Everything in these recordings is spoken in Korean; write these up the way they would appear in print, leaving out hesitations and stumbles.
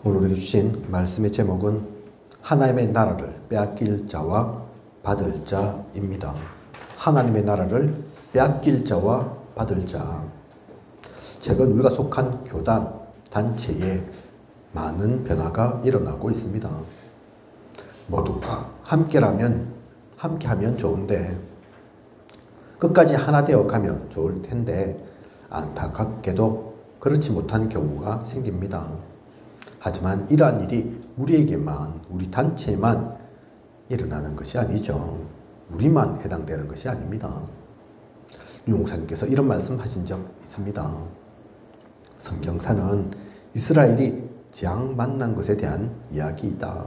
오늘 주신 말씀의 제목은 하나님의 나라를 빼앗길 자와 받을 자입니다. 하나님의 나라를 빼앗길 자와 받을 자. 최근 우리가 속한 교단, 단체에 많은 변화가 일어나고 있습니다. 모두가 함께하면 좋은데 끝까지 하나 되어 가면 좋을 텐데 안타깝게도 그렇지 못한 경우가 생깁니다. 하지만 이러한 일이 우리에게만, 우리 단체에만 일어나는 것이 아니죠. 우리만 해당되는 것이 아닙니다. 유목사님께서 이런 말씀 하신 적 있습니다. 성경사는 이스라엘이 재앙 만난 것에 대한 이야기이다.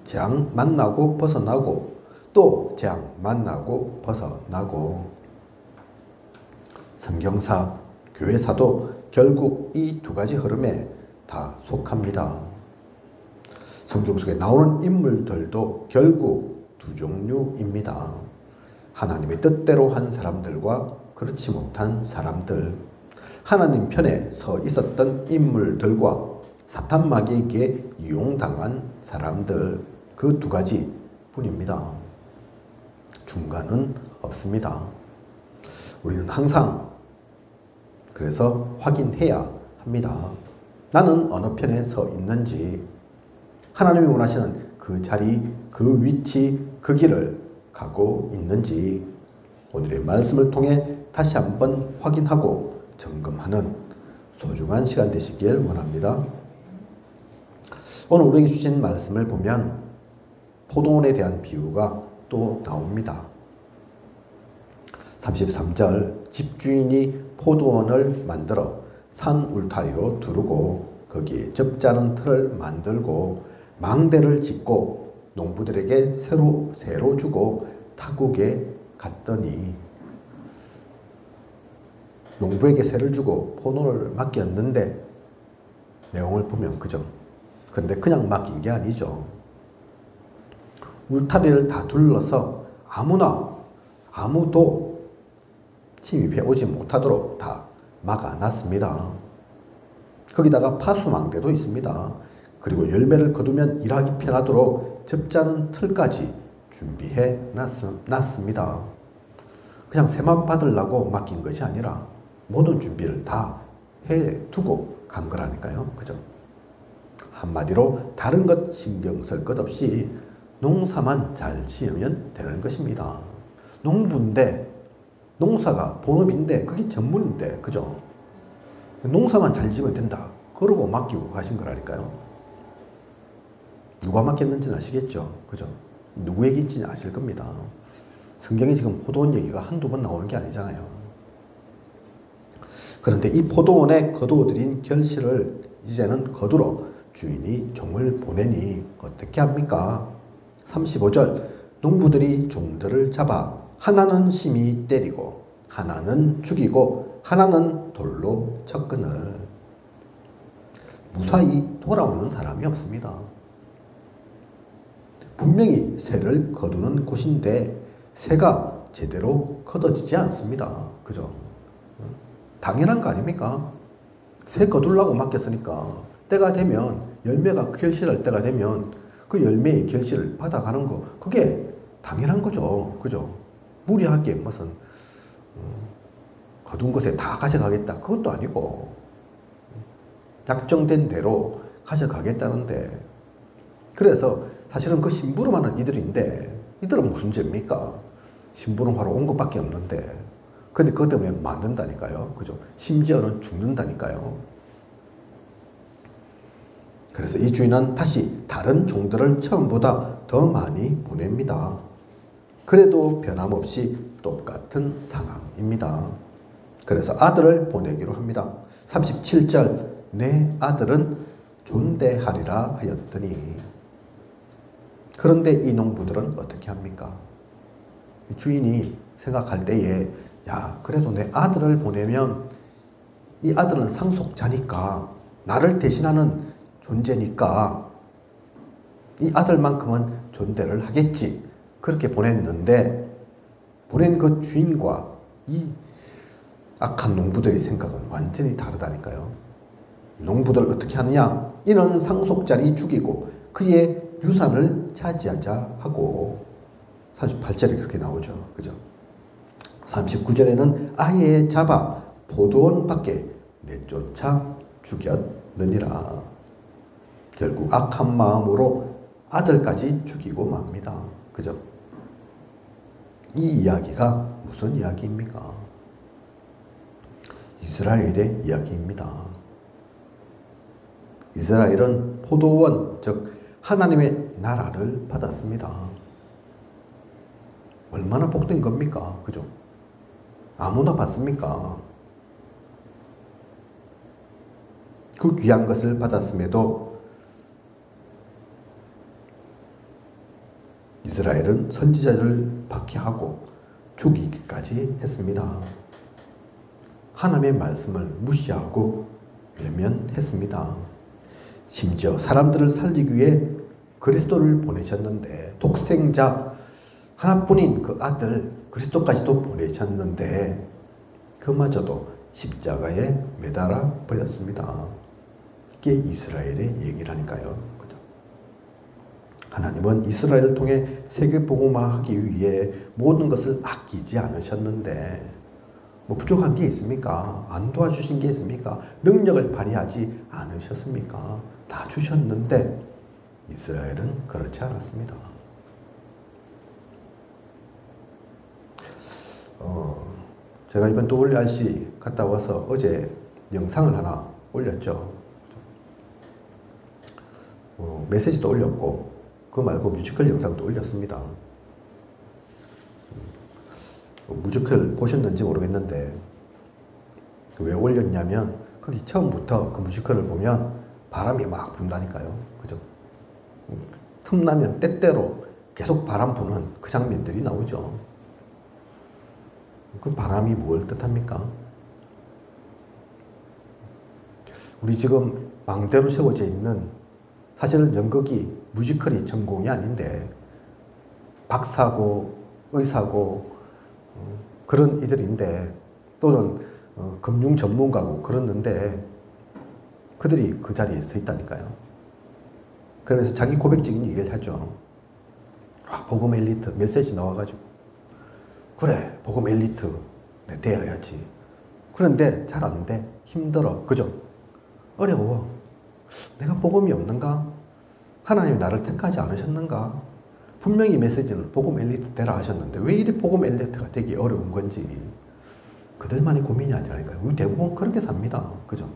재앙 만나고 벗어나고 또 재앙 만나고 벗어나고. 성경사, 교회사도 결국 이 두 가지 흐름에 다 속합니다. 성경 속에 나오는 인물들도 결국 두 종류입니다. 하나님의 뜻대로 한 사람들과 그렇지 못한 사람들. 하나님 편에 서 있었던 인물들과 사탄 마귀에게 이용당한 사람들. 그 두 가지 뿐입니다. 중간은 없습니다. 우리는 항상 그래서 확인해야 합니다. 나는 어느 편에 서 있는지, 하나님이 원하시는 그 자리, 그 위치, 그 길을 가고 있는지 오늘의 말씀을 통해 다시 한번 확인하고 점검하는 소중한 시간 되시길 원합니다. 오늘 우리에게 주신 말씀을 보면 포도원에 대한 비유가 또 나옵니다. 33절, 집주인이 포도원을 만들어 산 울타리로 두르고 거기에 접자는 틀을 만들고 망대를 짓고 농부들에게 새로 주고 타국에 갔더니, 농부에게 새를 주고 포도를 맡겼는데 내용을 보면 그죠. 그런데 그냥 맡긴 게 아니죠. 울타리를 다 둘러서 아무도 침입해 오지 못하도록 다 막아놨습니다. 거기다가 파수망대도 있습니다. 그리고 열매를 거두면 일하기 편하도록 접자는 틀까지 준비해 놨습니다. 그냥 새만 받으려고 맡긴 것이 아니라 모든 준비를 다 해두고 간 거라니까요. 그죠? 한마디로 다른 것 신경 쓸 것 없이 농사만 잘 지으면 되는 것입니다. 농부인데, 농사가 본업인데, 그게 전문인데, 그죠? 농사만 잘 지으면 된다. 그러고 맡기고 가신 거라니까요. 누가 맡겼는지는 아시겠죠? 그죠? 누구 얘기인지는 아실 겁니다. 성경에 지금 포도원 얘기가 한두 번 나오는 게 아니잖아요. 그런데 이 포도원에 거두어들인 결실을 이제는 거두러 주인이 종을 보내니 어떻게 합니까? 35절, 농부들이 종들을 잡아 하나는 심히 때리고 하나는 죽이고 하나는 돌로 쳤거늘. 무사히 돌아오는 사람이 없습니다. 분명히 새를 거두는 곳인데 새가 제대로 거둬지지 않습니다. 그죠? 당연한 거 아닙니까? 새 거두려고 맡겼으니까 때가 되면, 열매가 결실할 때가 되면 그 열매의 결실을 받아가는 거, 그게 당연한 거죠. 그죠? 무리하게 무슨 거둔 것에 다 가져가겠다, 그것도 아니고 약정된 대로 가져가겠다는데, 그래서 사실은 그 심부름하는 이들인데 이들은 무슨 죄입니까? 심부름하러 온 것밖에 없는데, 근데 그것 때문에 만든다니까요. 그죠? 심지어는 죽는다니까요. 그래서 이 주인은 다시 다른 종들을 처음보다 더 많이 보냅니다. 그래도 변함없이 똑같은 상황입니다. 그래서 아들을 보내기로 합니다. 37절, 내 아들은 존대하리라 하였더니. 그런데 이 농부들은 어떻게 합니까? 주인이 생각할 때에, 야, 그래도 내 아들을 보내면 이 아들은 상속자니까, 나를 대신하는 존재니까 이 아들만큼은 존대를 하겠지. 그렇게 보냈는데, 보낸 그 주인과 이 악한 농부들의 생각은 완전히 다르다니까요. 농부들 어떻게 하느냐? 이는 상속자니 죽이고 그의 유산을 차지하자 하고 38절에 그렇게 나오죠. 그죠? 39절에는 아예 잡아 포도원 밖에 내쫓아 죽였느니라. 결국 악한 마음으로 아들까지 죽이고 맙니다. 그죠? 이 이야기가 무슨 이야기입니까? 이스라엘의 이야기입니다. 이스라엘은 포도원, 즉 하나님의 나라를 받았습니다. 얼마나 복된 겁니까? 그죠? 아무나 받습니까? 그 귀한 것을 받았음에도 이스라엘은 선지자를 박해하고 죽이기까지 했습니다. 하나님의 말씀을 무시하고 외면했습니다. 심지어 사람들을 살리기 위해 그리스도를 보내셨는데, 독생자 하나뿐인 그 아들 그리스도까지도 보내셨는데 그마저도 십자가에 매달아 버렸습니다. 이게 이스라엘의 얘기라니까요. 그죠? 하나님은 이스라엘을 통해 세계복음화하기 위해 모든 것을 아끼지 않으셨는데 뭐 부족한 게 있습니까? 안 도와주신 게 있습니까? 능력을 발휘하지 않으셨습니까? 다 주셨는데 이스라엘은 그렇지 않았습니다. 제가 이번 WRC 갔다 와서 어제 영상을 하나 올렸죠. 메시지도 올렸고 그거 말고 뮤지컬 영상도 올렸습니다. 뮤지컬 보셨는지 모르겠는데 왜 올렸냐면 거기 처음부터 그 뮤지컬을 보면 바람이 막 분다니까요. 그죠? 틈나면 때때로 계속 바람 부는 그 장면들이 나오죠. 그 바람이 뭘 뜻합니까? 우리 지금 망대로 세워져 있는, 사실은 연극이 뮤지컬이 전공이 아닌데 박사고 의사고 그런 이들인데, 또는 금융 전문가고 그러는데 그들이 그 자리에 서 있다니까요. 그래서 자기 고백적인 얘기를 하죠. 복음 엘리트 메시지 나와가지고 그래 복음 엘리트 네, 돼야지. 그런데 잘 안 돼. 힘들어. 그죠? 어려워. 내가 복음이 없는가? 하나님이 나를 택하지 않으셨는가? 분명히 메시지는 복음 엘리트 되라 하셨는데 왜 이리 복음 엘리트가 되기 어려운 건지 그들만의 고민이 아니라니까요. 우리 대부분 그렇게 삽니다. 그죠?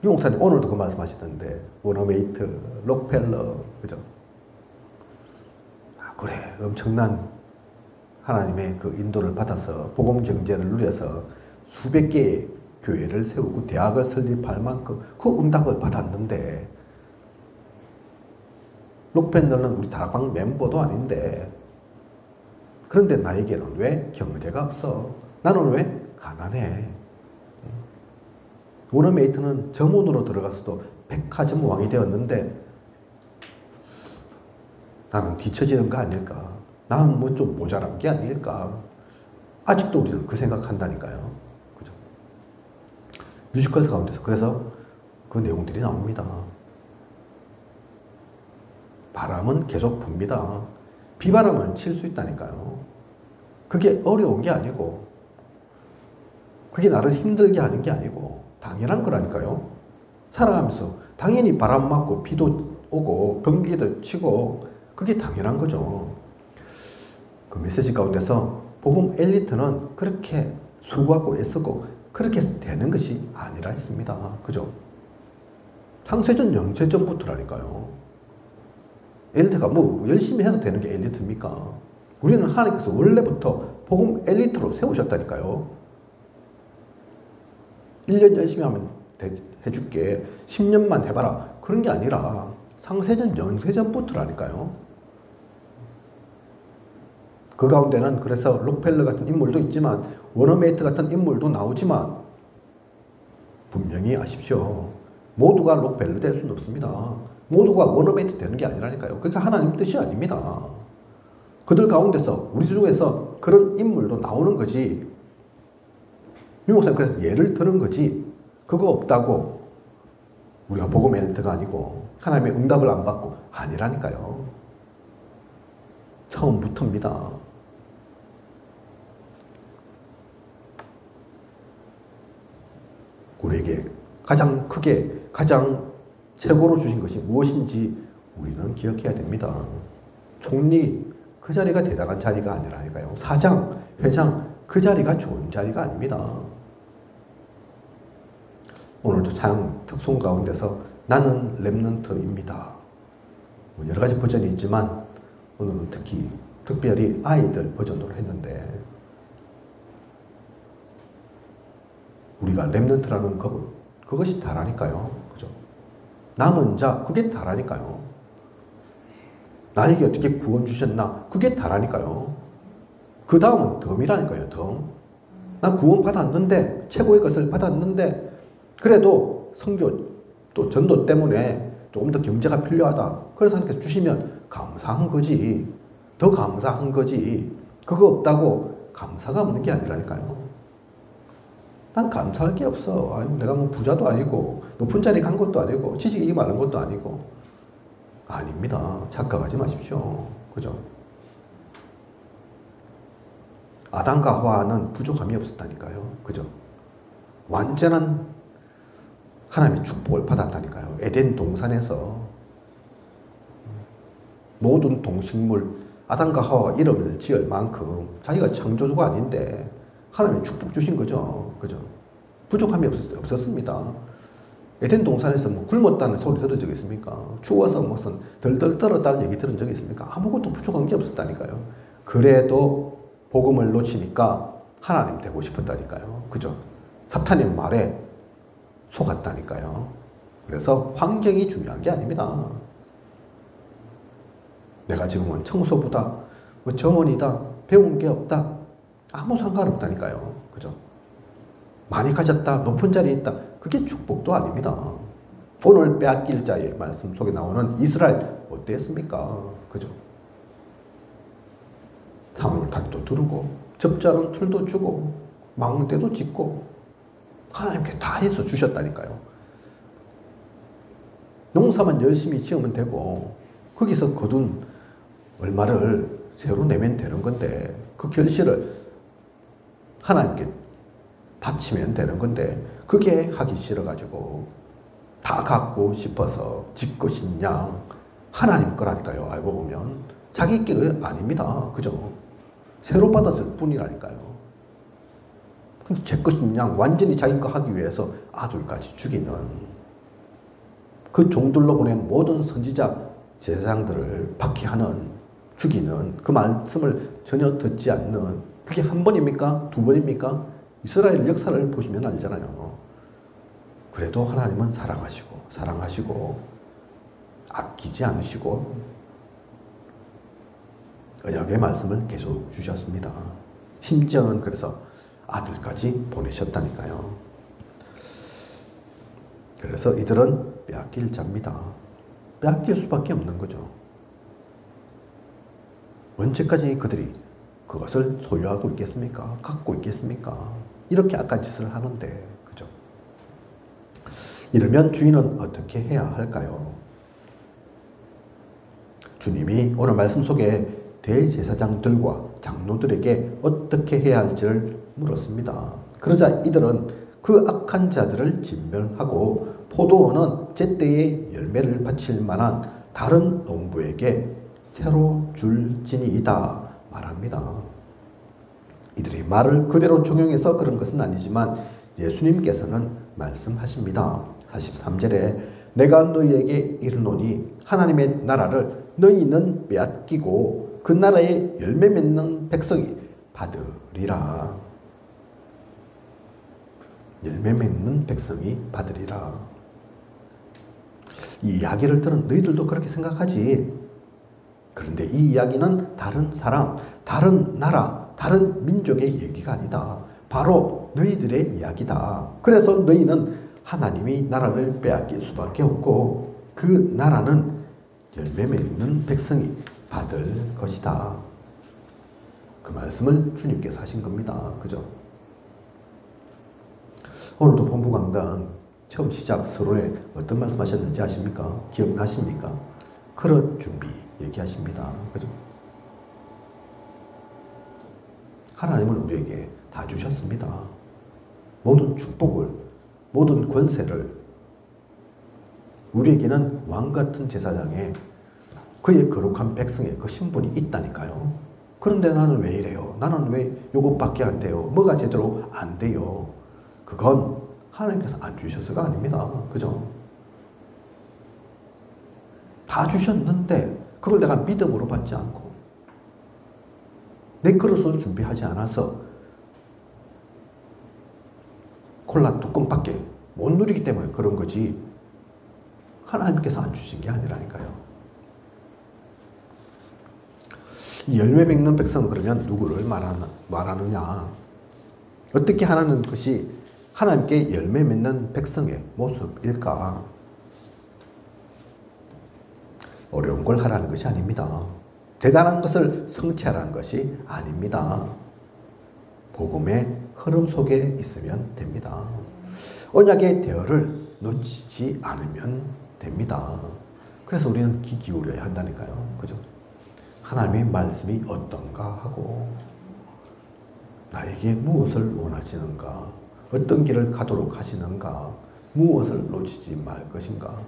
유 목사님 오늘도 그 말씀하시던데 워너메이트, 록펠러, 그죠? 그래 엄청난 하나님의 그 인도를 받아서 복음 경제를 누려서 수백 개의 교회를 세우고 대학을 설립할 만큼 그 응답을 받았는데, 록펠러는 우리 다락방 멤버도 아닌데, 그런데 나에게는 왜 경제가 없어? 나는 왜 가난해? 워너메이트는 점원으로 들어가서도 백화점 왕이 되었는데 나는 뒤처지는 거 아닐까? 나는 뭐 좀 모자란 게 아닐까? 아직도 우리는 그 생각한다니까요. 그죠? 뮤지컬 가운데서 그래서 그 내용들이 나옵니다. 바람은 계속 붑니다. 비바람은 칠 수 있다니까요. 그게 어려운 게 아니고 그게 나를 힘들게 하는 게 아니고 당연한 거라니까요. 살아가면서 당연히 바람 맞고 비도 오고 번개도 치고 그게 당연한 거죠. 그 메시지 가운데서 복음 엘리트는 그렇게 수고하고 애쓰고 그렇게 되는 것이 아니라 했습니다. 그죠? 창세전 영세전부터라니까요. 엘리트가 뭐 열심히 해서 되는 게 엘리트입니까? 우리는 하나님께서 원래부터 복음 엘리트로 세우셨다니까요. 1년 열심히 하면 해줄게. 10년만 해봐라. 그런 게 아니라 창세전 영세전부터라니까요. 그 가운데는 그래서 록펠러 같은 인물도 있지만 워너메이트 같은 인물도 나오지만 분명히 아십시오. 모두가 록펠러 될 수는 없습니다. 모두가 워너메이트 되는 게 아니라니까요. 그게 하나님 뜻이 아닙니다. 그들 가운데서 우리 중에서 그런 인물도 나오는 거지. 유 목사님 그래서 예를 드는 거지. 그거 없다고 우리가 복음 엘드가 아니고 하나님의 응답을 안 받고 아니라니까요. 처음부터입니다. 우리에게 가장 크게 가장 최고로 주신 것이 무엇인지 우리는 기억해야 됩니다. 총리 그 자리가 대단한 자리가 아니라니까요. 사장, 회장 그 자리가 좋은 자리가 아닙니다. 오늘도 찬양 특송 가운데서 나는 렘넌트입니다. 여러 가지 버전이 있지만 오늘은 특별히 아이들 버전으로 했는데 우리가 렘넌트라는 그것이 다라니까요. 그죠? 남은 자 그게 다라니까요. 나에게 어떻게 구원 주셨나 그게 다라니까요. 그 다음은 덤이라니까요. 덤. 난 구원 받았는데 최고의 것을 받았는데 그래도 선교 또 전도 때문에 조금 더 경제가 필요하다. 그래서 하나님께서 주시면 감사한 거지. 더 감사한 거지. 그거 없다고 감사가 없는 게 아니라니까요. 난 감사할 게 없어. 아이고, 내가 뭐 부자도 아니고 높은 자리 간 것도 아니고 지식이 많은 것도 아니고 아닙니다. 착각하지 마십시오. 그죠? 아담과 하와는 부족함이 없었다니까요. 그죠? 완전한 하나님의 축복을 받았다니까요. 에덴 동산에서 모든 동식물 아담과 하와가 이름을 지을 만큼 자기가 창조주가 아닌데 하나님이 축복 주신 거죠. 그죠? 부족함이 없었습니다. 에덴 동산에서 뭐 굶었다는 소리 들은 적 있습니까? 추워서 무슨 덜덜 떨었다는 얘기 들은 적 있습니까? 아무것도 부족한 게 없었다니까요. 그래도 복음을 놓치니까 하나님 되고 싶었다니까요. 그죠? 사탄의 말에 속았다니까요. 그래서 환경이 중요한 게 아닙니다. 내가 지금은 청소부다, 뭐 점원이다, 배운 게 없다, 아무 상관없다니까요. 그죠? 많이 가졌다, 높은 자리에 있다, 그게 축복도 아닙니다. 오늘 빼앗길 자의 말씀 속에 나오는 이스라엘 어땠습니까? 그죠? 사물탈도 두르고 접자는 틀도 주고 망대도 짓고 하나님께 다 해서 주셨다니까요. 농사만 열심히 지으면 되고 거기서 거둔 얼마를 새로 내면 되는 건데 그 결실을 하나님께 바치면 되는 건데 그게 하기 싫어가지고 다 갖고 싶어서 지 것인 양 하나님 거라니까요. 알고 보면 자기 게 아닙니다. 그죠? 새로 받았을 뿐이라니까요. 근데 제 것인 양 완전히 자기 거 하기 위해서 아들까지 죽이는 그 종들로 보낸 모든 선지자 제사장들을 박해하는 죽이는 그 말씀을 전혀 듣지 않는 그게 한 번입니까? 두 번입니까? 이스라엘 역사를 보시면 알잖아요. 그래도 하나님은 사랑하시고 아끼지 않으시고 언약의 말씀을 계속 주셨습니다. 심지어는 그래서 아들까지 보내셨다니까요. 그래서 이들은 빼앗길 자입니다. 빼앗길 수밖에 없는 거죠. 언제까지 그들이 그것을 소유하고 있겠습니까? 갖고 있겠습니까? 이렇게 악한 짓을 하는데, 그죠? 이러면 주인은 어떻게 해야 할까요? 주님이 오늘 말씀 속에 대제사장들과 장로들에게 어떻게 해야 할지를 물었습니다. 그러자 이들은 그 악한 자들을 진멸하고 포도원은 제때에 열매를 바칠 만한 다른 농부에게 새로 줄지니이다 말합니다. 이들의 말을 그대로 적용해서 그런 것은 아니지만 예수님께서는 말씀하십니다. 43절에 내가 너희에게 이르노니 하나님의 나라를 너희는 빼앗기고 그 나라에 열매 맺는 백성이 받으리라. 열매 맺는 백성이 받으리라. 이 이야기를 들은 너희들도 그렇게 생각하지. 그런데 이 이야기는 다른 사람, 다른 나라, 다른 민족의 얘기가 아니다. 바로 너희들의 이야기다. 그래서 너희는 하나님이 나라를 빼앗길 수밖에 없고 그 나라는 열매 맺는 백성이 받을 것이다. 그 말씀을 주님께서 하신 겁니다. 그죠? 오늘도 본부 강단 처음 시작 서론에 어떤 말씀하셨는지 아십니까? 기억나십니까? 그릇 준비 얘기하십니다. 그죠? 하나님은 우리에게 다 주셨습니다. 모든 축복을, 모든 권세를 우리에게는 왕같은 제사장에 그의 거룩한 백성의 그 신분이 있다니까요. 그런데 나는 왜 이래요? 나는 왜 이것밖에 안 돼요? 뭐가 제대로 안 돼요? 그건 하나님께서 안 주셔서가 아닙니다. 그죠? 다 주셨는데 그걸 내가 믿음으로 받지 않고 내 그릇을 준비하지 않아서 콜라 뚜껑밖에 못 누리기 때문에 그런 거지 하나님께서 안 주신 게 아니라니까요. 이 열매 맺는 백성은 그러면 누구를 말하느냐? 어떻게 하는 것이 하나님께 열매 맺는 백성의 모습일까? 어려운 걸 하라는 것이 아닙니다. 대단한 것을 성취하라는 것이 아닙니다. 복음의 흐름 속에 있으면 됩니다. 언약의 대열을 놓치지 않으면 됩니다. 그래서 우리는 귀 기울여야 한다니까요. 그죠? 하나님의 말씀이 어떤가 하고 나에게 무엇을 원하시는가, 어떤 길을 가도록 하시는가, 무엇을 놓치지 말 것인가,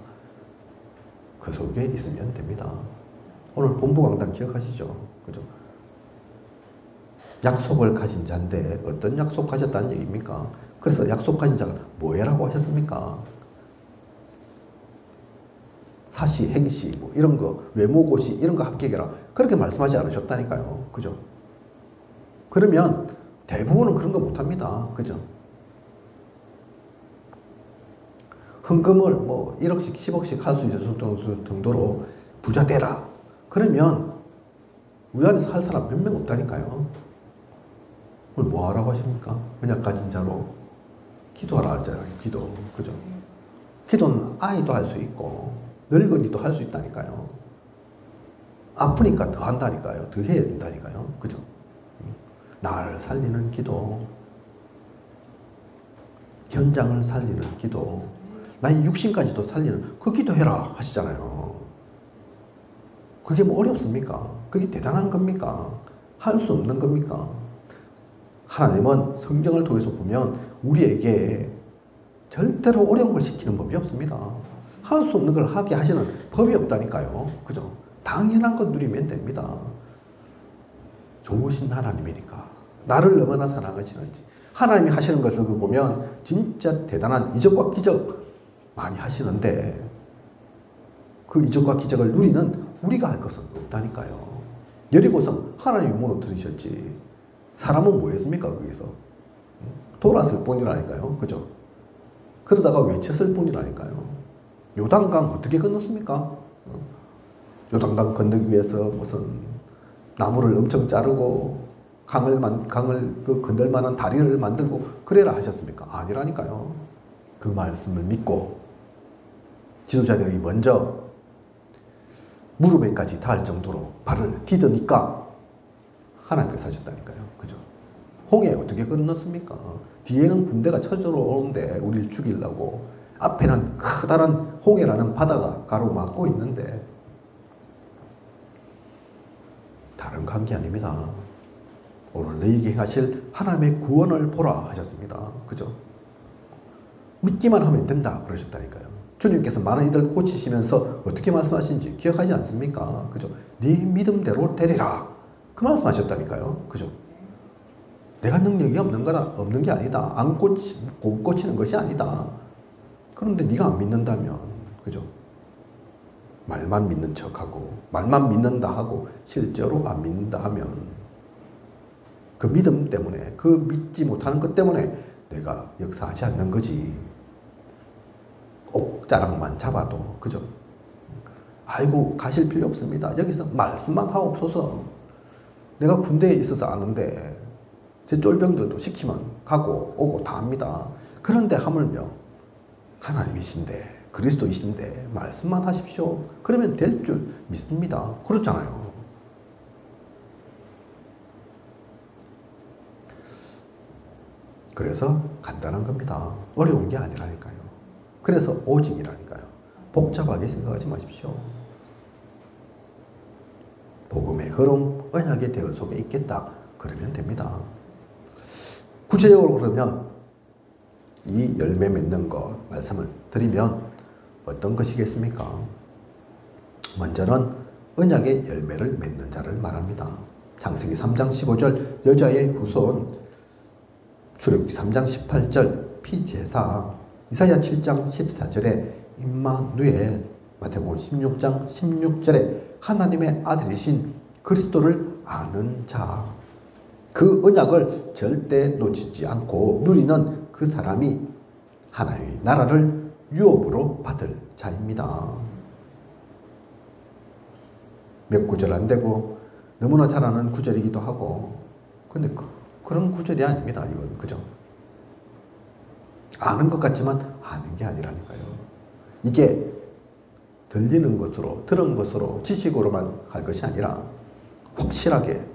그 속에 있으면 됩니다. 오늘 본부 강단 기억하시죠? 그죠? 약속을 가진 자인데 어떤 약속 가졌다는 얘기입니까? 그래서 약속 가진 자가 뭐해라고 하셨습니까? 사시, 행시, 뭐 이런 거, 외모고시 이런 거 합격해라. 그렇게 말씀하지 않으셨다니까요. 그죠? 그러면 대부분은 그런 거 못합니다. 그죠? 헌금을 뭐 1억씩, 10억씩 할 수 있을 정도로 부자 되라. 그러면 우리 안에 살 사람 몇 명 없다니까요. 오늘 뭐 하라고 하십니까? 언약 가진 자로 기도하라 하잖아요. 기도. 그죠? 기도는 아이도 할 수 있고 늙은이도 할 수 있다니까요. 아프니까 더 한다니까요. 더 해야 된다니까요. 그죠? 나를 살리는 기도, 현장을 살리는 기도, 나의 육신까지도 살리는 그 기도해라 하시잖아요. 그게 뭐 어렵습니까? 그게 대단한 겁니까? 할 수 없는 겁니까? 하나님은 성경을 통해서 보면 우리에게 절대로 어려운 걸 시키는 법이 없습니다. 할 수 없는 걸 하게 하시는 법이 없다니까요. 그죠? 당연한 것 누리면 됩니다. 좋으신 하나님이니까. 나를 얼마나 사랑하시는지. 하나님이 하시는 것을 보면 진짜 대단한 이적과 기적 많이 하시는데 그 이적과 기적을 누리는 우리가 할 것은 없다니까요. 여리고성 하나님이 무너뜨리셨지. 사람은 뭐 했습니까? 거기서. 돌았을 뿐이라니까요. 그죠? 그러다가 외쳤을 뿐이라니까요. 요단강 어떻게 건넜습니까? 요단강 건너기 위해서 무슨 나무를 엄청 자르고 강을 그 건널 만한 다리를 만들고 그래라 하셨습니까? 아니라니까요. 그 말씀을 믿고 지도자들이 먼저 무릎에까지 닿을 정도로 발을 디디니까 하나님께서 하셨다니까요. 그죠? 홍해 어떻게 건넜습니까? 뒤에는 군대가 쳐들어오는데 우리를 죽이려고 앞에는 커다란 홍해라는 바다가 가로막고 있는데 다른 관계 아닙니다. 오늘 너희에게 행하실 하나님의 구원을 보라 하셨습니다. 그죠? 믿기만 하면 된다 그러셨다니까요. 주님께서 많은 이들 고치시면서 어떻게 말씀하신지 기억하지 않습니까? 그죠? 네 믿음대로 되리라 그 말씀하셨다니까요. 그죠? 내가 능력이 없는 게 아니다. 못 고치는 것이 아니다. 그런데 네가 안 믿는다면, 그죠? 말만 믿는 척하고 말만 믿는다 하고 실제로 안 믿는다 하면 그 믿음 때문에, 그 믿지 못하는 것 때문에 내가 역사하지 않는 거지. 옥자락만 잡아도, 그죠? 아이고 가실 필요 없습니다. 여기서 말씀만 하옵소서. 내가 군대에 있어서 아는데 제 쫄병들도 시키면 가고 오고 다 합니다. 그런데 하물며 하나님이신데 그리스도이신데 말씀만 하십시오. 그러면 될 줄 믿습니다. 그렇잖아요. 그래서 간단한 겁니다. 어려운 게 아니라니까요. 그래서 오직이라니까요. 복잡하게 생각하지 마십시오. 복음의 흐름, 언약의 대열 속에 있겠다. 그러면 됩니다. 구체적으로 그러면 이 열매 맺는 것 말씀을 드리면 어떤 것이겠습니까? 먼저는 언약의 열매를 맺는 자를 말합니다. 창세기 3장 15절 여자의 후손, 출애굽기 3장 18절 피제사, 이사야 7장 14절에 임마누엘, 마태복음 16장 16절에 하나님의 아들이신 그리스도를 아는 자, 그 언약을 절대 놓치지 않고 누리는 그 사람이 하나님의 나라를 유업으로 받을 자입니다. 몇 구절 안 되고 너무나 잘 아는 구절이기도 하고, 근데 그런 구절이 아닙니다. 이건 그죠? 아는 것 같지만 아는 게 아니라니까요. 이게 들리는 것으로, 들은 것으로, 지식으로만 할 것이 아니라 확실하게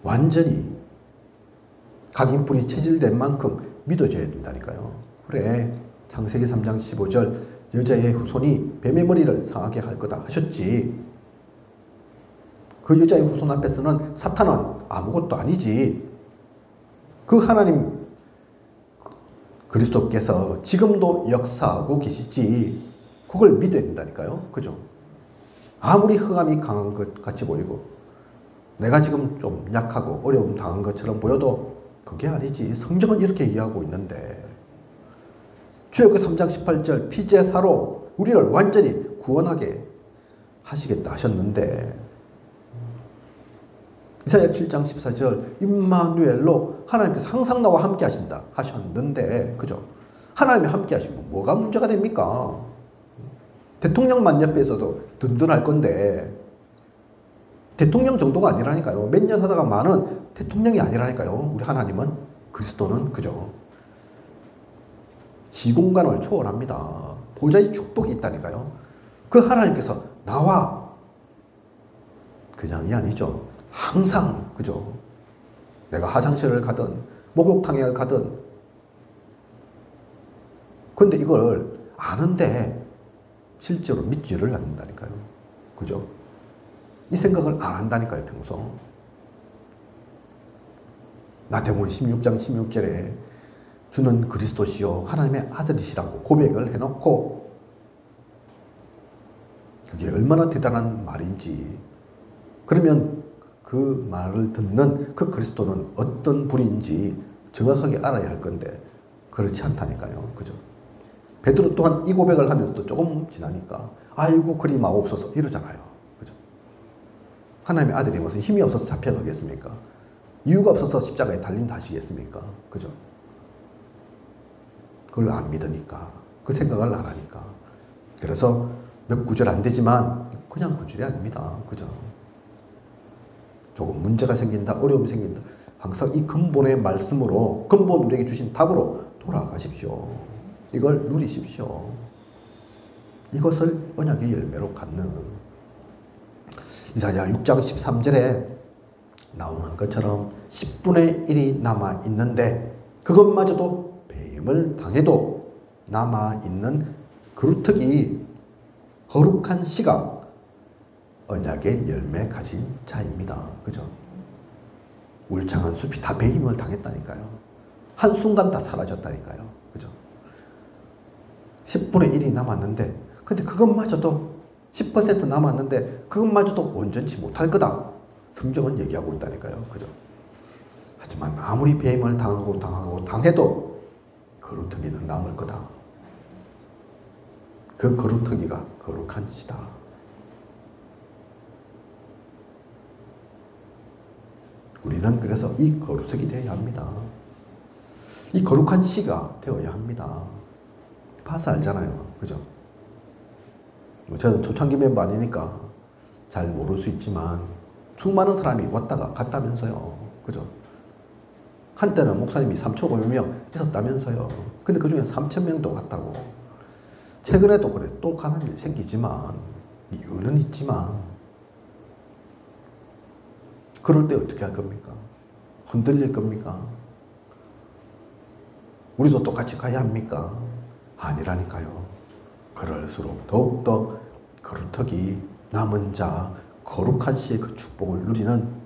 완전히 각인뿔이 체질된 만큼 믿어져야 된다니까요. 그래, 창세기 3장 15절 여자의 후손이 뱀의 머리를 상하게 할 거다 하셨지. 그 여자의 후손 앞에서는 사탄은 아무것도 아니지. 그 하나님 그리스도께서 지금도 역사하고 계시지. 그걸 믿어야 된다니까요. 그죠? 아무리 흑암이 강한 것 같이 보이고 내가 지금 좀 약하고 어려움 당한 것처럼 보여도 그게 아니지. 성경은 이렇게 이해하고 있는데, 출애굽기 3장 18절 피제사로 우리를 완전히 구원하게 하시겠다 하셨는데, 이사야 7장 14절 임마누엘로 하나님께서 항상 나와 함께 하신다 하셨는데, 그죠? 하나님이 함께 하시면 뭐가 문제가 됩니까? 대통령만 옆에 있어도 든든할 건데, 대통령 정도가 아니라니까요. 몇 년 하다가 많은 대통령이 아니라니까요. 우리 하나님은, 그리스도는, 그죠? 시공간을 초월합니다. 보좌의 축복이 있다니까요. 그 하나님께서 나와, 그냥이 아니죠. 항상, 그죠? 내가 화장실을 가든 목욕탕에 가든, 근데 이걸 아는데 실제로 믿지를 않는다니까요. 그죠? 이 생각을 안 한다니까요, 평소. 마태복음 16장 16절에 주는 그리스도시요 하나님의 아들이시라고 고백을 해놓고, 그게 얼마나 대단한 말인지, 그러면 그 말을 듣는 그 그리스도는 어떤 분인지 정확하게 알아야 할 건데 그렇지 않다니까요. 그죠? 베드로 또한 이 고백을 하면서도 조금 지나니까 아이고 그리 마옵소서 이러잖아요. 그죠? 하나님의 아들이 무슨 힘이 없어서 잡혀가겠습니까? 이유가 없어서 십자가에 달린다 하시겠습니까? 그죠? 그걸 안 믿으니까, 그 생각을 안 하니까. 그래서 몇 구절 안 되지만 그냥 구절이 아닙니다. 그죠? 조금 문제가 생긴다, 어려움이 생긴다, 항상 이 근본의 말씀으로, 근본 우리에게 주신 답으로 돌아가십시오. 이걸 누리십시오. 이것을 언약의 열매로 갖는, 이사야 6장 13절에 나오는 것처럼 10분의 1이 남아있는데 그것마저도 배임을 당해도 남아있는 그루터기, 거룩한 씨가 언약의 열매 가진 자입니다. 그죠? 울창한 숲이 다 배임을 당했다니까요. 한순간 다 사라졌다니까요. 그죠? 10분의 1이 남았는데, 근데 그것마저도 10% 남았는데 그것마저도 온전치 못할 거다. 성경은 얘기하고 있다니까요. 그죠? 하지만 아무리 배임을 당해도 거루터기는 남을 거다. 그 거루터기가 거룩한 씨다. 우리는 그래서 이 거루터기 되어야 합니다. 이 거룩한 씨가 되어야 합니다. 봐서 알잖아요. 그죠? 저는 초창기 멤버 아니니까 잘 모를 수 있지만 수많은 사람이 왔다가 갔다면서요. 그죠? 한때는 목사님이 3,500명 있었다면서요. 근데 그 중에 3,000명도 갔다고. 최근에도 그래. 또 가는 일 생기지만, 이유는 있지만, 그럴 때 어떻게 할 겁니까? 흔들릴 겁니까? 우리도 똑같이 가야 합니까? 아니라니까요. 그럴수록 더욱더 거루턱이 남은 자, 거룩한 씨의 그 축복을 누리는,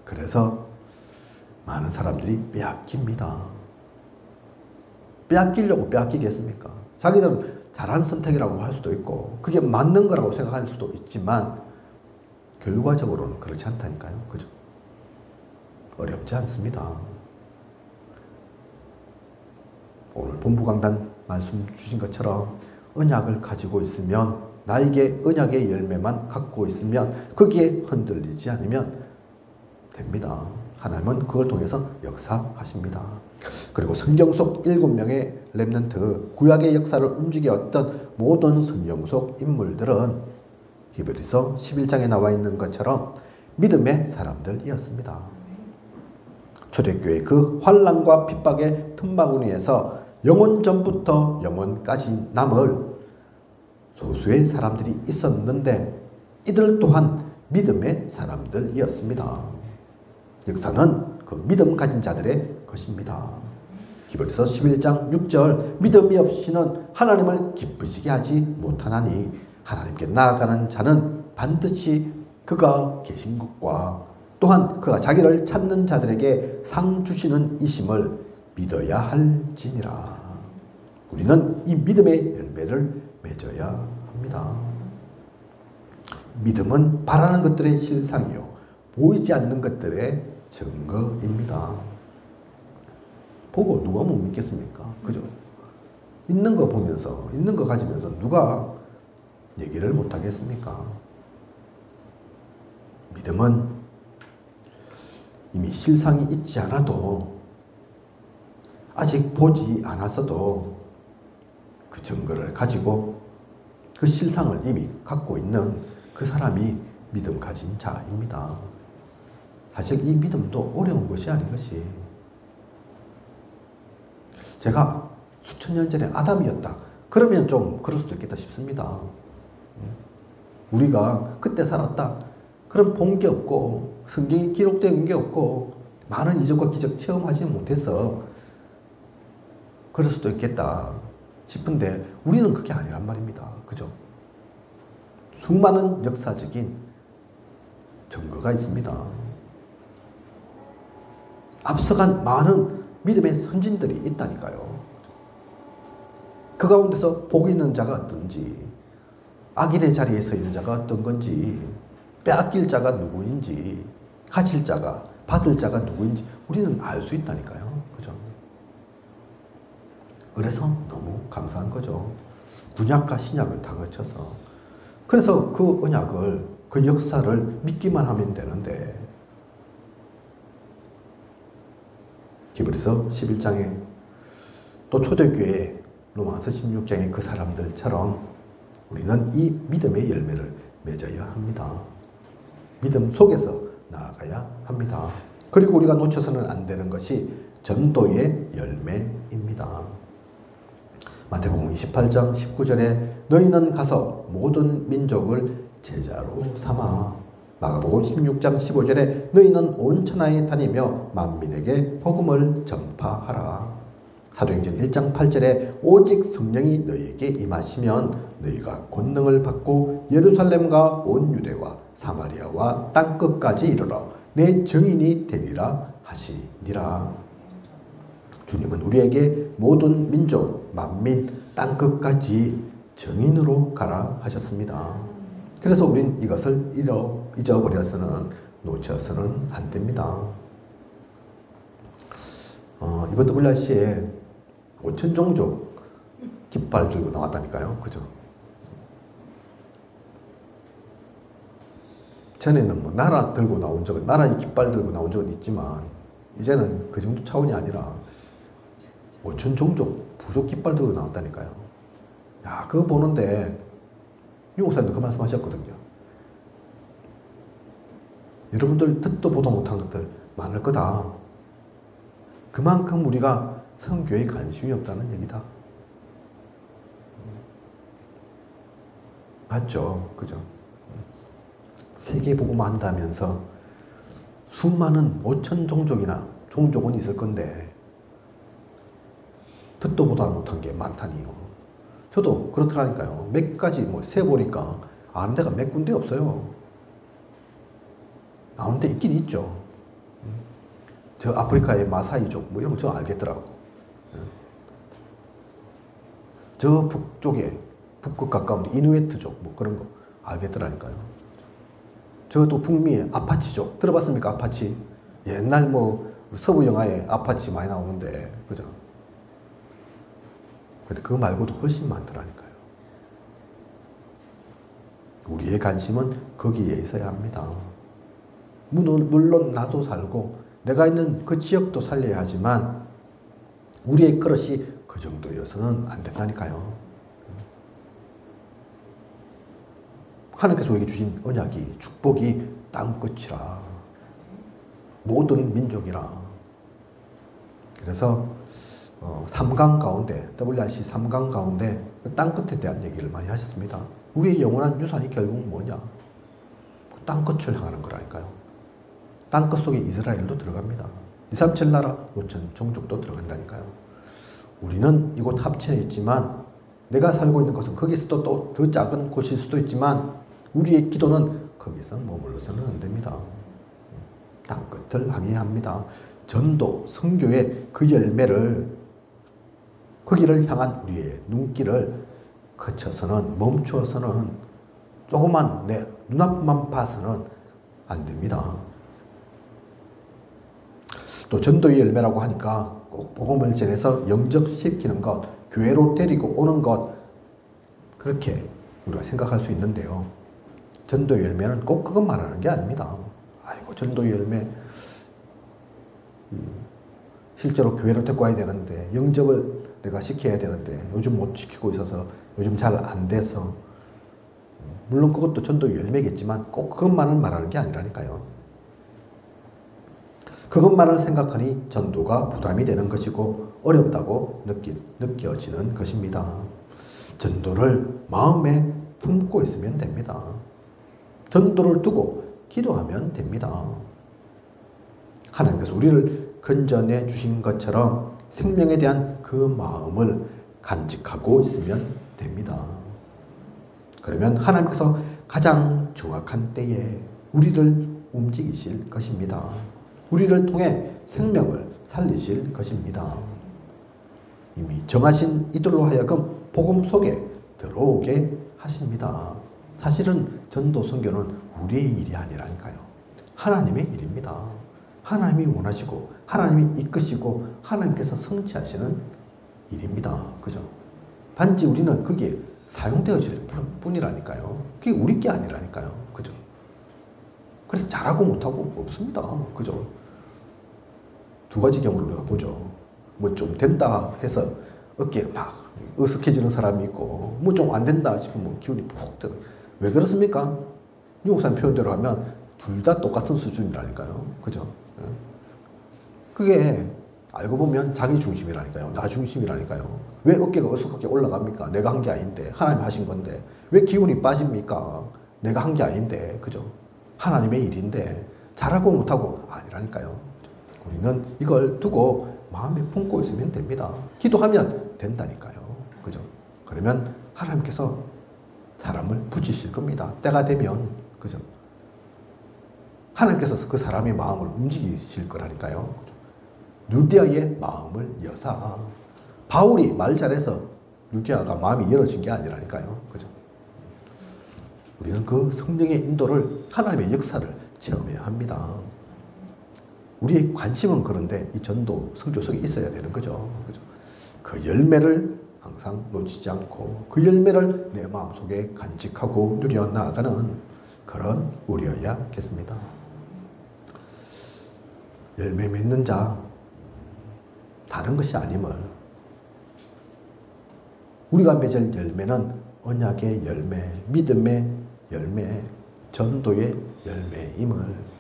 그래서 많은 사람들이 빼앗깁니다. 빼앗기려고 빼앗기겠습니까? 자기들은 잘한 선택이라고 할 수도 있고 그게 맞는 거라고 생각할 수도 있지만 결과적으로는 그렇지 않다니까요. 그죠? 어렵지 않습니다. 오늘 본부 강단 말씀 주신 것처럼 언약을 가지고 있으면, 나에게 언약의 열매만 갖고 있으면, 거기에 흔들리지 않으면 됩니다. 하나님은 그걸 통해서 역사하십니다. 그리고 성경 속 7명의 렘넌트, 구약의 역사를 움직였던 모든 성경 속 인물들은 히브리서 11장에 나와 있는 것처럼 믿음의 사람들이었습니다. 초대교회 그 환난과 핍박의 틈바구니에서 영혼 전부터 영혼까지 남을 소수의 사람들이 있었는데 이들 또한 믿음의 사람들이었습니다. 역사는 그 믿음 가진 자들의 것입니다. 히브리서 11장 6절, 믿음이 없이는 하나님을 기쁘시게 하지 못하나니 하나님께 나아가는 자는 반드시 그가 계신 것과 또한 그가 자기를 찾는 자들에게 상 주시는 이심을 믿어야 할지니라. 우리는 이 믿음의 열매를 맺어야 합니다. 믿음은 바라는 것들의 실상이요 보이지 않는 것들의 증거입니다. 보고 누가 못 믿겠습니까? 그죠? 있는 거 보면서, 있는 거 가지면서 누가 얘기를 못 하겠습니까? 믿음은 이미 실상이 있지 않아도, 아직 보지 않았어도 그 증거를 가지고 그 실상을 이미 갖고 있는 그 사람이 믿음 가진 자입니다. 사실 이 믿음도 어려운 것이 아닌 것이, 제가 수천 년 전에 아담이었다 그러면 좀 그럴 수도 있겠다 싶습니다. 우리가 그때 살았다 그럼 본 게 없고 성경에 기록된 게 없고 많은 이적과 기적 체험하지 못해서 그럴 수도 있겠다 싶은데 우리는 그게 아니란 말입니다. 그죠? 수많은 역사적인 증거가 있습니다. 앞서간 많은 믿음의 선진들이 있다니까요. 그 가운데서 복이 있는 자가 어떤지, 악인의 자리에 서 있는 자가 어떤 건지, 빼앗길 자가 누구인지, 가질 자가, 받을 자가 누구인지 우리는 알 수 있다니까요. 그죠? 그래서 너무 감사한 거죠. 구약과 신약을 다 거쳐서. 그래서 그 언약을, 그 역사를 믿기만 하면 되는데, 히브리서 11장에 또 초대교회 로마서 16장의 그 사람들처럼 우리는 이 믿음의 열매를 맺어야 합니다. 믿음 속에서 나아가야 합니다. 그리고 우리가 놓쳐서는 안 되는 것이 전도의 열매입니다. 마태복음 28장 19절에 너희는 가서 모든 민족을 제자로 삼아. 마가복음 16장 15절에 너희는 온 천하에 다니며 만민에게 복음을 전파하라. 사도행전 1장 8절에 오직 성령이 너희에게 임하시면 너희가 권능을 받고 예루살렘과 온 유대와 사마리아와 땅끝까지 이르러 내 증인이 되리라 하시니라. 주님은 우리에게 모든 민족, 만민, 땅끝까지 증인으로 가라 하셨습니다. 그래서 우린 이것을 잊어버려서는, 놓쳐서는 안 됩니다. 이번 WRC에 5천 종족 깃발 들고 나왔다니까요. 그죠? 전에는 뭐 나라 들고 나온 적은, 나라의 깃발 들고 나온 적은 있지만 이제는 그 정도 차원이 아니라 5천 종족 부족 깃발 들고 나왔다니까요. 야, 그거 보는데 유목사님도 그 말씀 하셨거든요. 여러분들 듣도 보도 못한 것들 많을 거다. 그만큼 우리가 선교에 관심이 없다는 얘기다. 맞죠? 그죠? 세계복음화 한다면서 수많은 5천 종족이나 종족은 있을 건데 듣도 보도 못한 게 많다니요. 저도 그렇더라니까요. 몇 가지 뭐 세보니까 아는 데가 몇 군데 없어요. 아는 데 있긴 있죠. 저 아프리카의 마사이족 뭐 이런 거 저 알겠더라고. 저 북쪽에 북극 가까운 이누이트족 뭐 그런 거 알겠더라니까요. 저도 북미의 아파치족 들어봤습니까? 아파치. 옛날 뭐 서부 영화에 아파치 많이 나오는데 그죠? 근데 그거 말고도 훨씬 많더라니까요. 우리의 관심은 거기에 있어야 합니다. 물론 나도 살고 내가 있는 그 지역도 살려야 하지만 우리의 그릇이 그 정도여서는 안 된다니까요. 하나님께서 우리에게 주신 언약이 축복이 땅끝이라 모든 민족이라. 그래서 3강 가운데 WRC 3강 가운데 땅끝에 대한 얘기를 많이 하셨습니다. 우리의 영원한 유산이 결국 뭐냐? 땅끝을 향하는 거라니까요. 땅끝 속에 이스라엘도 들어갑니다. 237 나라 5천 종족도 들어간다니까요. 우리는 이곳 합천에 있지만 내가 살고 있는 것은 거기서도 또 더 작은 곳일 수도 있지만 우리의 기도는 거기서 머물러서는 안 됩니다. 땅끝을 향해야 합니다. 전도, 선교의 그 열매를 거기를 향한 우리의 눈길을 그쳐서는 멈추어서는 조그만 내 눈앞만 봐서는 안 됩니다. 또 전도의 열매라고 하니까 꼭 복음을 전해서 영접시키는 것, 교회로 데리고 오는 것 그렇게 우리가 생각할 수 있는데요. 전도의 열매는 꼭 그것 말하는 게 아닙니다. 아이고 전도의 열매 실제로 교회로 데리고 와야 되는데 영접을 내가 시켜야 되는데 요즘 못 시키고 있어서 요즘 잘 안 돼서 물론 그것도 전도의 열매겠지만 꼭 그것만을 말하는 게 아니라니까요. 그것만을 생각하니 전도가 부담이 되는 것이고 어렵다고 느껴지는 것입니다. 전도를 마음에 품고 있으면 됩니다. 전도를 두고 기도하면 됩니다. 하나님께서 우리를 건져내 주신 것처럼 생명에 대한 그 마음을 간직하고 있으면 됩니다. 그러면 하나님께서 가장 정확한 때에 우리를 움직이실 것입니다. 우리를 통해 생명을 살리실 것입니다. 이미 정하신 이들로 하여금 복음 속에 들어오게 하십니다. 사실은 전도 선교는 우리의 일이 아니라니까요. 하나님의 일입니다. 하나님이 원하시고 하나님이 이끄시고 하나님께서 성취하시는 일입니다. 그죠? 단지 우리는 그게 사용되어질 뿐이라니까요. 그게 우리 게 아니라니까요. 그죠? 그래서 잘하고 못하고 없습니다. 그죠? 두 가지 경우를 우리가 보죠. 뭐 좀 된다 해서 어깨에 막 어색해지는 사람이 있고 뭐 좀 안 된다 싶으면 기운이 푹 들어. 왜 그렇습니까? 유목사님 표현대로 하면 둘 다 똑같은 수준이라니까요. 그죠? 그게 알고 보면 자기 중심이라니까요. 나 중심이라니까요. 왜 어깨가 어색하게 올라갑니까? 내가 한 게 아닌데 하나님 하신 건데 왜 기운이 빠집니까? 내가 한 게 아닌데 그죠? 하나님의 일인데 잘하고 못하고 아니라니까요. 우리는 이걸 두고 마음에 품고 있으면 됩니다. 기도하면 된다니까요. 그죠? 그러면 하나님께서 사람을 붙이실 겁니다. 때가 되면 그죠? 하나님께서 그 사람의 마음을 움직이실 거라니까요. 그죠? 루디아의 마음을 여사. 바울이 말 잘해서 루디아가 마음이 열어진 게 아니라니까요. 그죠? 우리는 그 성령의 인도를 하나님의 역사를 체험해야 합니다. 우리의 관심은 그런데 이 전도 선교 속에 있어야 되는 거죠. 그죠? 그 열매를 항상 놓치지 않고 그 열매를 내 마음속에 간직하고 누려 나아가는 그런 우리여야겠습니다. 열매 맺는 자 다른 것이 아님을 우리가 맺을 열매는 언약의 열매, 믿음의 열매, 전도의 열매임을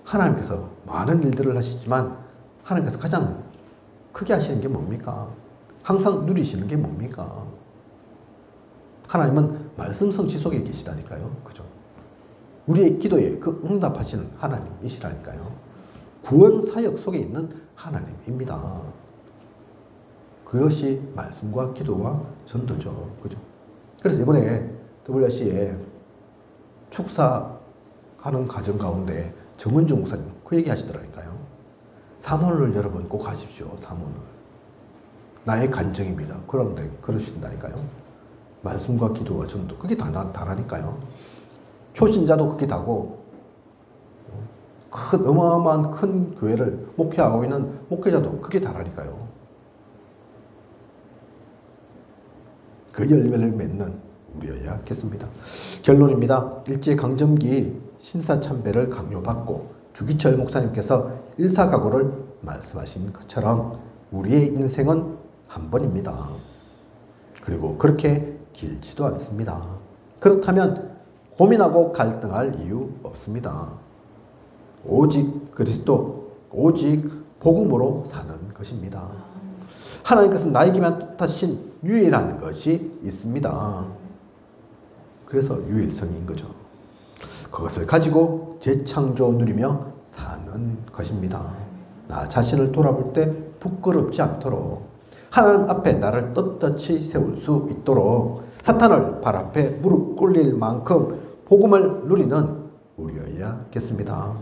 하나님께서 많은 일들을 하시지만 하나님께서 가장 크게 하시는 게 뭡니까? 항상 누리시는 게 뭡니까? 하나님은 말씀 성취 속에 계시다니까요. 그죠? 우리의 기도에 그 응답하시는 하나님이시라니까요. 구원 사역 속에 있는 하나님입니다. 그것이 말씀과 기도와 전도죠. 그죠? 그래서 이번에 WRC에 축사하는 과정 가운데 정은주 목사님 그 얘기 하시더라니까요. 사모를 여러분 꼭 하십시오. 사모를. 나의 간증입니다. 그런데 그러신다니까요. 말씀과 기도와 전도 그게 다라니까요. 초신자도 그게 다고 큰 어마어마한 큰 교회를 목회하고 있는 목회자도 그게 다라니까요. 그 열매를 맺는 우리여야겠습니다. 결론입니다. 일제강점기 신사참배를 강요받고 주기철 목사님께서 일사각오를 말씀하신 것처럼 우리의 인생은 한 번입니다. 그리고 그렇게 길지도 않습니다. 그렇다면 고민하고 갈등할 이유 없습니다. 오직 그리스도, 오직 복음으로 사는 것입니다. 하나님께서 나에게만 뜻하신 유일한 것이 있습니다. 그래서 유일성인 거죠. 그것을 가지고 재창조 누리며 사는 것입니다. 나 자신을 돌아볼 때 부끄럽지 않도록 하나님 앞에 나를 떳떳이 세울 수 있도록 사탄을 발 앞에 무릎 꿇릴 만큼 복음을 누리는 우리여야겠습니다.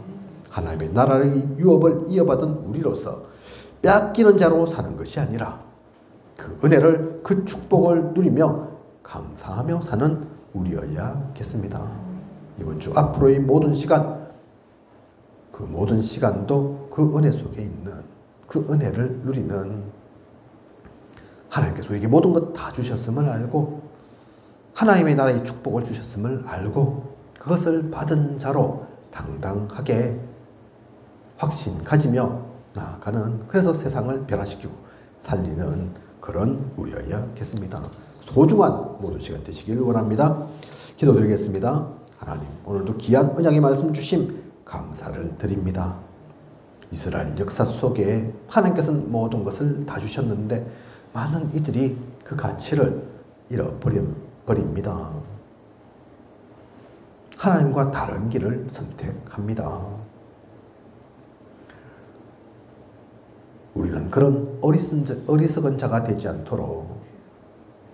하나님의 나라의 유업을 이어받은 우리로서 빼앗기는 자로 사는 것이 아니라 그 은혜를 그 축복을 누리며 감사하며 사는 우리여야겠습니다. 이번 주 앞으로의 모든 시간 그 모든 시간도 그 은혜 속에 있는 그 은혜를 누리는 하나님께서 우리에게 모든 것 다 주셨음을 알고 하나님의 나라의 축복을 주셨음을 알고 그것을 받은 자로 당당하게 확신 가지며 나아가는 그래서 세상을 변화시키고 살리는 그런 우리여야겠습니다. 소중한 모든 시간 되시길 원합니다. 기도드리겠습니다. 하나님 오늘도 귀한 언약의 말씀 주심 감사를 드립니다. 이스라엘 역사 속에 하나님께서는 모든 것을 다 주셨는데 많은 이들이 그 가치를 잃어버립니다. 하나님과 다른 길을 선택합니다. 우리는 그런 어리석은 자가 되지 않도록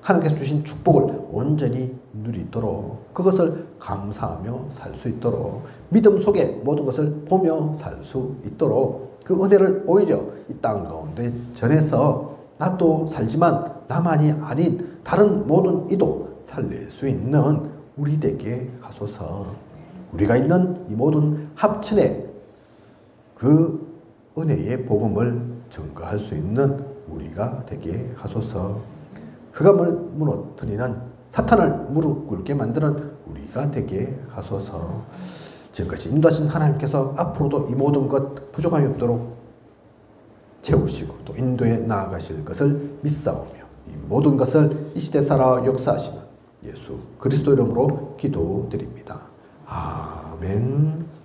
하나님께서 주신 축복을 온전히 누리도록 그것을 감사하며 살 수 있도록 믿음 속에 모든 것을 보며 살 수 있도록 그 은혜를 오히려 이 땅 가운데 전해서 나도 살지만 나만이 아닌 다른 모든 이도 살릴 수 있는 우리 되게 하소서. 우리가 있는 이 모든 합천에 그 은혜의 복음을 증거할 수 있는 우리가 되게 하소서. 흑암을 무너뜨리는 사탄을 무릎 꿇게 만드는 우리가 되게 하소서. 지금까지 인도하신 하나님께서 앞으로도 이 모든 것 부족함이 없도록 채우시고 또 인도에 나아가실 것을 믿사오며 이 모든 것을 이 시대 살아 역사하시는 예수 그리스도 이름으로 기도드립니다. 아멘.